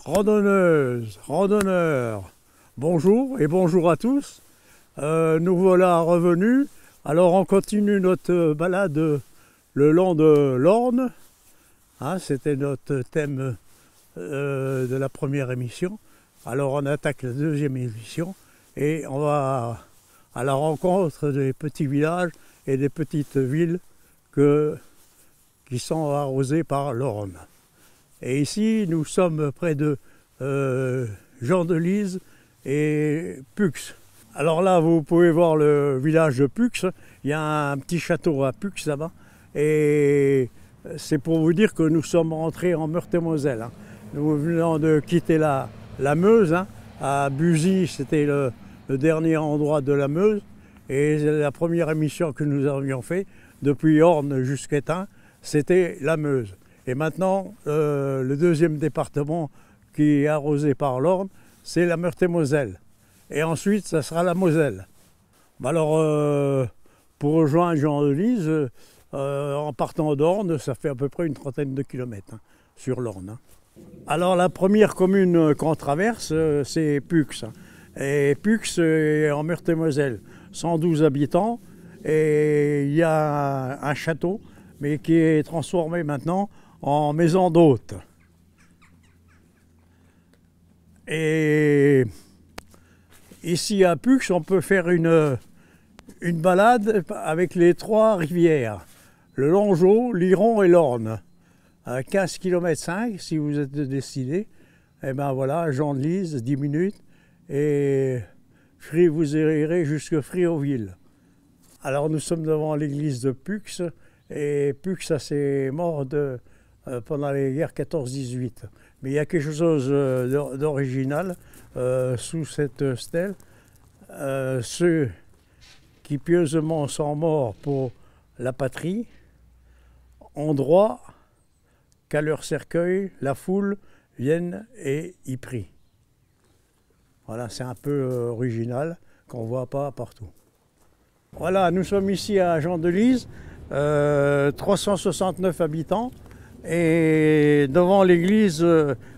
Randonneuses, randonneurs, bonjour et bonjour à tous. Nous voilà revenus. Alors on continue notre balade le long de l'Orne. C'était notre thème de la première émission. Alors on attaque la deuxième émission et on va à la rencontre des petits villages et des petites villes qui sont arrosées par l'Orne. Et ici, nous sommes près de Gendelise et Pux. Alors là, vous pouvez voir le village de Pux. Il y a un petit château à Pux là-bas. Et c'est pour vous dire que nous sommes rentrés en Meurthe-et-Moselle. Nous venons de quitter la Meuse. À Buzy, c'était le dernier endroit de la Meuse. Et la première émission que nous avions fait, depuis Orne jusqu'à Étain, c'était la Meuse. Et maintenant, le deuxième département qui est arrosé par l'Orne, c'est la Meurthe-et-Moselle. Et ensuite, ça sera la Moselle. Alors, pour rejoindre Gendelise, en partant d'Orne, ça fait à peu près une trentaine de kilomètres sur l'Orne. Alors, la première commune qu'on traverse, c'est Pux. Et Pux est en Meurthe-et-Moselle, 112 habitants. Et il y a un château, mais qui est transformé maintenant en maison d'hôtes. Et ici à Pux, on peut faire une balade avec les trois rivières, le Longeau, l'Iron et l'Orne. À 15 km 5 si vous êtes décidé. Et ben voilà, Gendelise, 10 minutes. Et vous irez jusqu'à Friauville. Alors nous sommes devant l'église de Pux. Et Pux, ça c'est mort pendant les guerres 14-18. Mais il y a quelque chose d'original sous cette stèle. Ceux qui pieusement sont morts pour la patrie ont droit qu'à leur cercueil, la foule vienne et y prie. Voilà, c'est un peu original, qu'on ne voit pas partout. Voilà, nous sommes ici à Gendelise, 369 habitants. Et devant l'église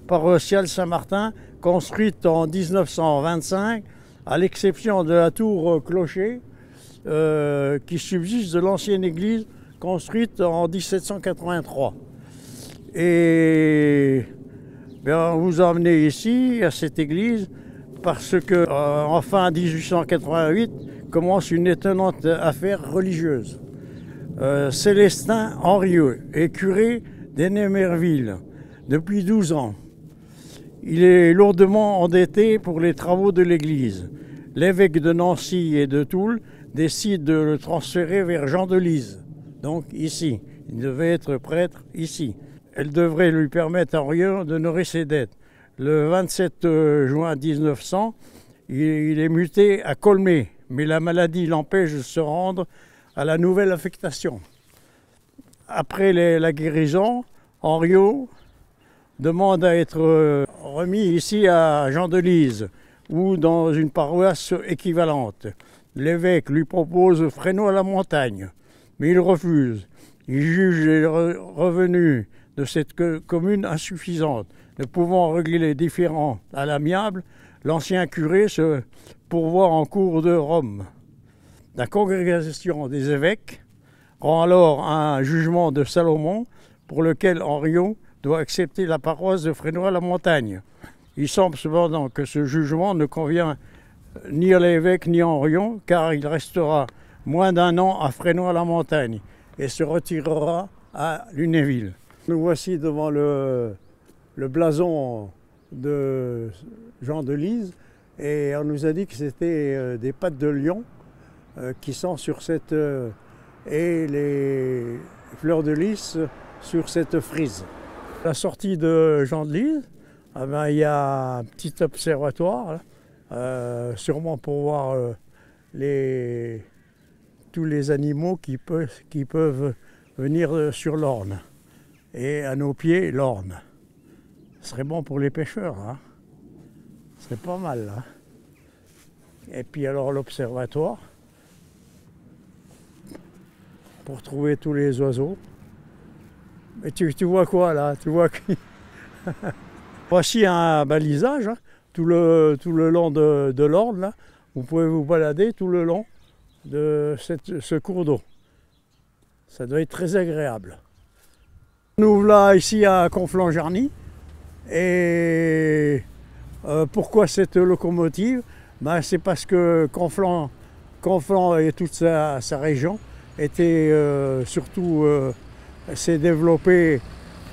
paroissiale Saint-Martin, construite en 1925, à l'exception de la tour clocher, qui subsiste de l'ancienne église construite en 1783. Et on vous a amené ici, à cette église, parce que en fin 1888 commence une étonnante affaire religieuse. Célestin Henrieux est curé d'Ennemerville depuis 12 ans. Il est lourdement endetté pour les travaux de l'église. L'évêque de Nancy et de Toul décide de le transférer vers Gendelise, donc ici. Il devait être prêtre ici. Elle devrait lui permettre à Henrieux d'honorer ses dettes. Le 27 juin 1900, il est muté à Colmé, mais la maladie l'empêche de se rendre à la nouvelle affectation. Après la guérison, Henriot demande à être remis ici à Gendelise ou dans une paroisse équivalente. L'évêque lui propose Fresnoy-la-Montagne, mais il refuse. Il juge les revenus de cette commune insuffisantes. Ne pouvant régler les différends à l'amiable, l'ancien curé se pourvoit en cour de Rome. La congrégation des évêques rend alors un jugement de Salomon pour lequel Henriot doit accepter la paroisse de Fresnoy-la-Montagne. Il semble cependant que ce jugement ne convient ni à l'évêque ni à Henriot, car il restera moins d'un an à Fresnoy-la-Montagne et se retirera à Lunéville. Nous voici devant le blason de Gendelise et on nous a dit que c'était des pattes de lion qui sont sur cette et les fleurs de lys sur cette frise. À la sortie de Gendelise, il y a un petit observatoire, sûrement pour voir tous les animaux qui peuvent venir sur l'Orne. Et à nos pieds, l'Orne. Ce serait bon pour les pêcheurs, ce serait pas mal. Et puis alors l'observatoire, pour trouver tous les oiseaux. Mais tu vois quoi là? Tu vois qui? Voici un balisage, hein, tout le long de l'Orne, là. Vous pouvez vous balader tout le long de ce cours d'eau. Ça doit être très agréable. Nous voilà ici à Conflans-Jarny. Et pourquoi cette locomotive? Ben, c'est parce que Conflans et toute sa région était surtout s'est développé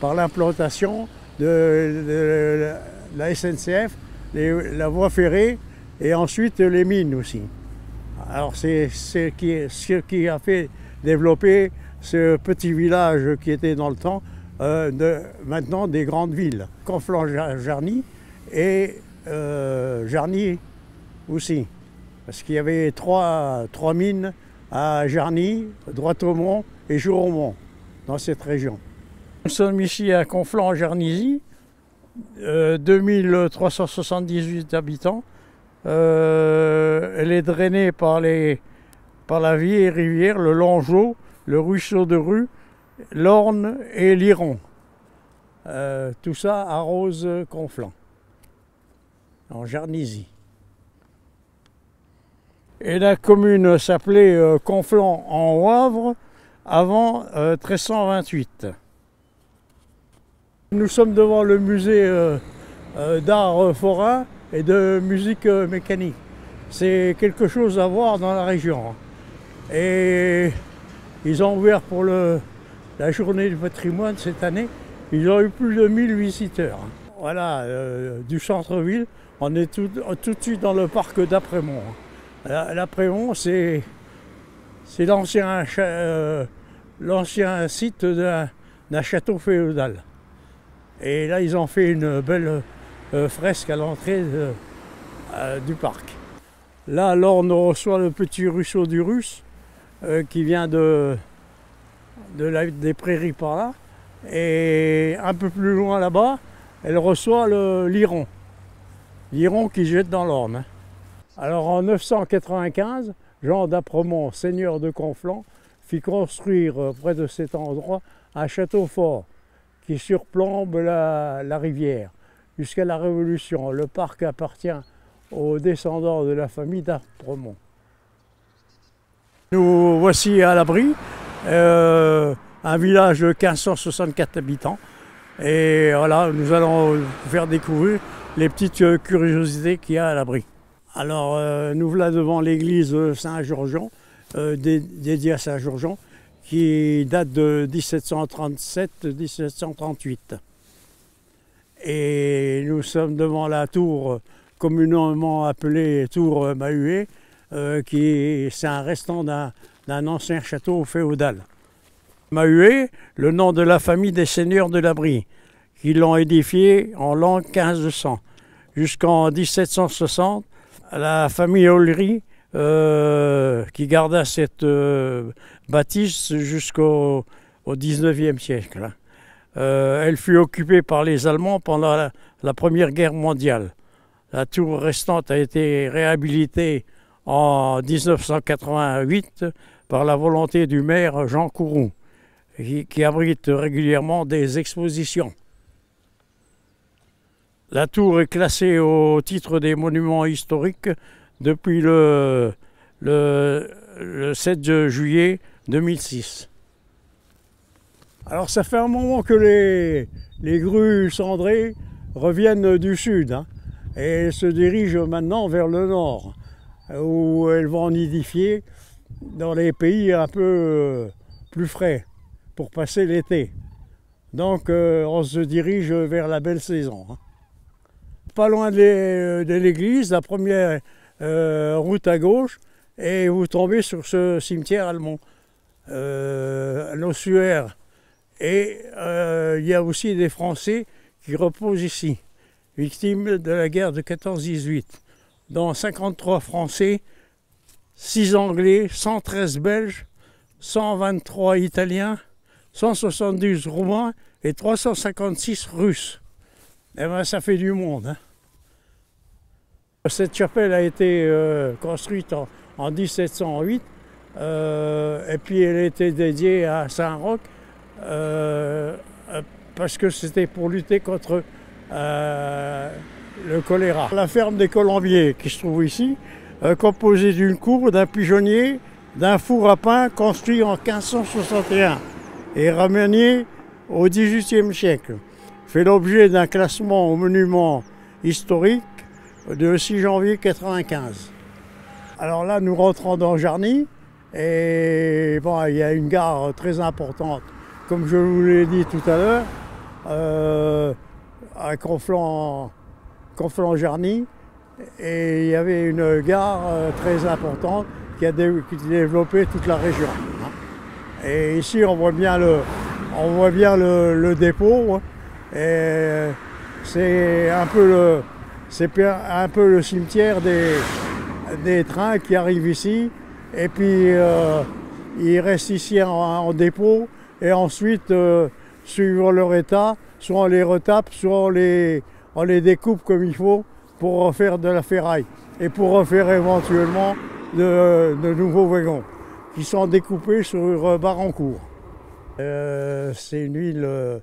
par l'implantation de la SNCF, la voie ferrée et ensuite les mines aussi. Alors c'est ce qui a fait développer ce petit village qui était dans le temps maintenant des grandes villes. Conflans-Jarny et Jarny aussi. Parce qu'il y avait trois mines à Jarny, Droit-Aumont et Jourmont dans cette région. Nous sommes ici à Conflans-Jarnisy, 2378 habitants. Elle est drainée par la vieille rivière, le Longeau, le ruisseau de Rue, l'Orne et l'Iron. Tout ça arrose Conflans, en Jarnisy. Et la commune s'appelait Conflans-en-Wavre avant 1328. Nous sommes devant le musée d'art forain et de musique mécanique. C'est quelque chose à voir dans la région. Et ils ont ouvert pour la journée du patrimoine cette année. Ils ont eu plus de 1000 visiteurs. Voilà, du centre-ville, on est tout de suite dans le parc d'Apremont. L'Apremont, c'est l'ancien site d'un château féodal. Et là, ils ont fait une belle fresque à l'entrée du parc. Là, l'Orne reçoit le petit ruisseau du Russe qui vient des prairies par là. Et un peu plus loin là-bas, elle reçoit l'Iron. L'Iron qui jette dans l'Orne. Alors en 995, Jean d'Apremont, seigneur de Conflans, fit construire près de cet endroit un château fort qui surplombe la rivière. Jusqu'à la Révolution, le parc appartient aux descendants de la famille d'Apremont. Nous voici à l'abri, un village de 1564 habitants. Et voilà, nous allons vous faire découvrir les petites curiosités qu'il y a à l'abri. Alors, nous voilà devant l'église Saint-Georgeon, dédiée à Saint-Georgeon, qui date de 1737-1738. Et nous sommes devant la tour communément appelée tour Mahuet, c'est un restant d'un ancien château féodal. Mahuet, le nom de la famille des seigneurs de l'Abri, qui l'ont édifié en l'an 1500. Jusqu'en 1760, la famille Ollery, qui garda cette bâtisse jusqu'au XIXe siècle. Elle fut occupée par les Allemands pendant la Première Guerre mondiale. La tour restante a été réhabilitée en 1988 par la volonté du maire Jean Couroux, qui abrite régulièrement des expositions. La tour est classée au titre des monuments historiques depuis le 7 juillet 2006. Alors ça fait un moment que les grues cendrées reviennent du sud, hein, et se dirigent maintenant vers le nord, où elles vont nidifier dans les pays un peu plus frais pour passer l'été. Donc on se dirige vers la belle saison. Hein. Pas loin de l'église, la première route à gauche, et vous tombez sur ce cimetière allemand, l'ossuaire. Et il y a aussi des Français qui reposent ici, victimes de la guerre de 14-18, dont 53 Français, 6 Anglais, 113 Belges, 123 Italiens, 172 Roumains et 356 Russes. Eh bien, ça fait du monde. Hein. Cette chapelle a été construite en 1708 et puis elle a été dédiée à Saint-Roch parce que c'était pour lutter contre le choléra. La ferme des Colombiers qui se trouve ici, composée d'une cour, d'un pigeonnier, d'un four à pain construit en 1561 et remanié au XVIIIe siècle, fait l'objet d'un classement au monument historique de 6 janvier 1995. Alors là, nous rentrons dans Jarny et bon, il y a une gare très importante, comme je vous l'ai dit tout à l'heure, à Conflans-Jarny, et il y avait une gare très importante qui développé toute la région. Et ici, on voit bien le dépôt. Et c'est un peu le cimetière des trains qui arrivent ici. Et puis, ils restent ici en dépôt. Et ensuite, suivant leur état, soit on les retape, soit on les découpe comme il faut pour refaire de la ferraille. Et pour refaire éventuellement de nouveaux wagons qui sont découpés sur Barancourt. C'est une ville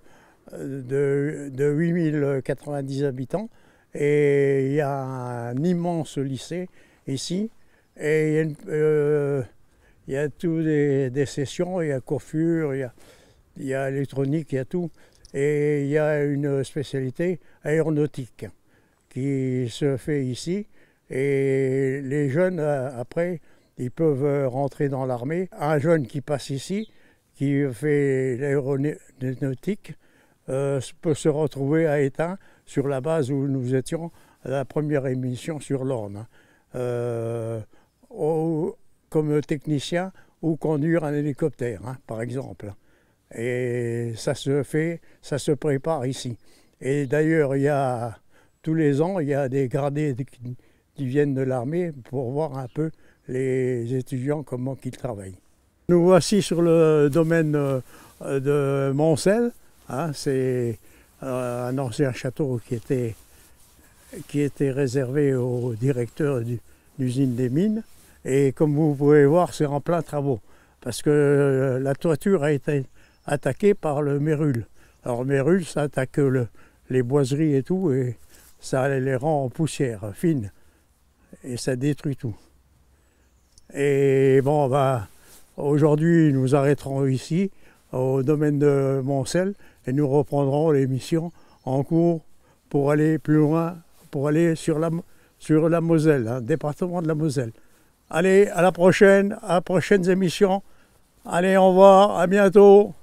de 8090 habitants et il y a un immense lycée ici et il y a tous des sessions, il y a coiffure, il y a électronique, il y a tout et il y a une spécialité aéronautique qui se fait ici. Et les jeunes, après, ils peuvent rentrer dans l'armée. Un jeune qui passe ici, qui fait l'aéronautique, peut se retrouver à Étain, sur la base où nous étions à la première émission sur l'Orne, comme technicien ou conduire un hélicoptère, par exemple. Et ça se prépare ici. Et d'ailleurs, tous les ans, il y a des gradés qui viennent de l'armée pour voir un peu les étudiants comment ils travaillent. Nous voici sur le domaine de Moncel. C'est un ancien château qui était réservé au directeur d'usine des mines. Et comme vous pouvez voir, c'est en plein travaux. Parce que la toiture a été attaquée par le mérule. Alors le mérule, ça attaque les boiseries et tout, et ça les rend en poussière fine. Et ça détruit tout. Et bon, aujourd'hui, nous arrêterons ici, au domaine de Moncel, et nous reprendrons l'émission en cours pour aller plus loin, pour aller sur la Moselle, département de la Moselle. Allez, à la prochaine, à prochaines émissions. Allez, au revoir, à bientôt.